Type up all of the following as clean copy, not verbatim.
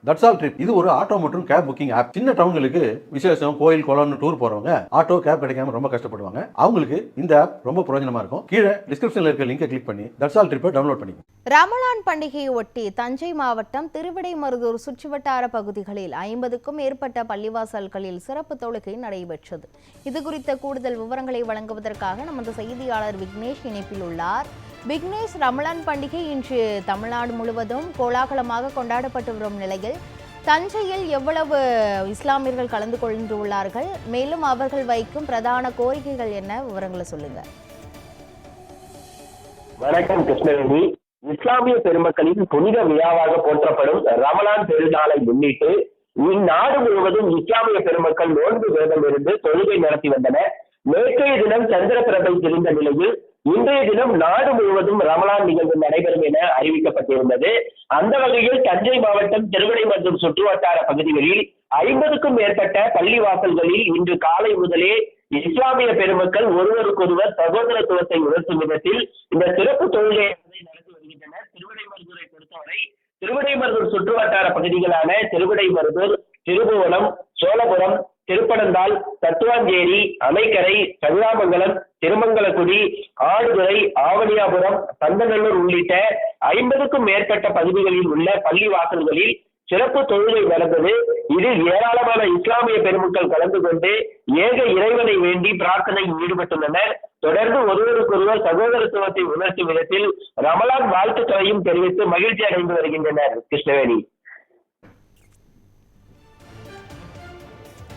That's all trip இது ஒரு auto மற்றும் கேப் புக்கிங் ஆப். சின்ன டவுன்களுக்கு விசேஷம், கோயில், குளம்னு டூர் போறவங்க ஆட்டோ கேப் கிடைக்காம ரொம்ப கஷ்டப்படுவாங்க. அவங்களுக்கு இந்த ஆப் ரொம்ப பிரயோஜனமா இருக்கும். கீழே டிஸ்கிரிப்ஷன்ல இருக்க லிங்கை கிளிக் பண்ணி தட்ஸ் ஆல் ட்ரிப்பை டவுன்லோட் பண்ணிக்கோங்க. ரமலான் பண்டிகையை ஒட்டி தஞ்சை மாவட்டம் திருவிடைமருதூர் சுற்றுவட்டார பகுதிகளில் 50க்கும் மேற்பட்ட பள்ளிவாசல்களில் சிறப்பு தொழுகை நடைபெற்றது. இதுகுறித்த கூடுதல் விவரங்களை வழங்குவதற்காக நமது செய்தியாளர் விக்னேஷ் இணைப்பில் உள்ளார். விக்னேஷ், ரமலான் பண்டிகை இன்று தமிழ்நாடு முழுவதும் கோலாகலமாக கொண்டாடப்பட்டு வரும் நிலையில் தஞ்சையில் எவ்வளவு இஸ்லாமியர்கள் கலந்து கொண்டுள்ளார்கள், மேலும் அவர்கள் வைக்கும் பிரதான கோரிக்கைகள் என்ன, விவரங்களை சொல்லுங்க. வணக்கம் கிருஷ்ணவேணி. இஸ்லாமிய பெருமக்களின் புனித விழாவாக போற்றப்படும் ரமலான் பெருநாளை முன்னிட்டு இந்நாடு முழுவதும் இஸ்லாமிய பெருமக்கள் நோன்பு வேதம் இருந்து தொழுகை நடத்தி வந்தனர். நேற்றைய தினம் சந்திர பிரபை தெரிந்த நிலையில் இன்றைய தினம் நாடு முழுவதும் ரமலான் நிகழ்வு நடைபெறும் என அறிவிக்கப்பட்டிருந்தது. அந்த வகையில் தஞ்சை மாவட்டம் திருவிடைமருதூர் சுற்றுவட்டார பகுதிகளில் 50க்கும் மேற்பட்ட பள்ளி வாசல்களில் இன்று காலை முதலே இஸ்லாமிய பெருமக்கள் ஒருவருக்கொருவர் சகோதரத்துவத்தை உணர்த்தும் விதத்தில் இந்த சிறப்பு தொழுகை நடத்தி வருகின்றனர். திருவிடைமருதூரை பொறுத்தவரை திருவிடைமருதூர் சுற்றுவட்டார பகுதிகளான திருவிடைமருதூர், திருபுவனம், சோழபுரம், திருப்பனந்தாள், தத்துவாஞ்சேரி, அமைக்கரை, சங்கராமங்கலம், திருமங்கலக்குடி, ஆடுதுறை, ஆவணியாபுரம், பந்தநல்லூர் உள்ளிட்ட 50க்கும் மேற்பட்ட பகுதிகளில் உள்ள பள்ளி வாசல்களில் சிறப்பு தொழுகை நடந்தது. இதில் ஏராளமான இஸ்லாமிய பெருமக்கள் கலந்து கொண்டு ஏக இறைவனை வேண்டி பிரார்த்தனையில் ஈடுபட்டுள்ளனர். தொடர்ந்து ஒருவருக்கொருவர் சகோதரத்துவத்தை உணர்த்தும் விதத்தில் ரமலான் வாழ்த்துக்களையும் தெரிவித்து மகிழ்ச்சி அடைந்து வருகின்றனர். கிருஷ்ணவேணி,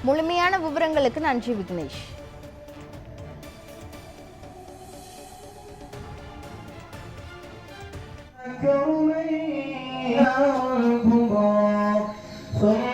முழுமையான விவரங்களுக்கு நன்றி விக்னேஷ். ثم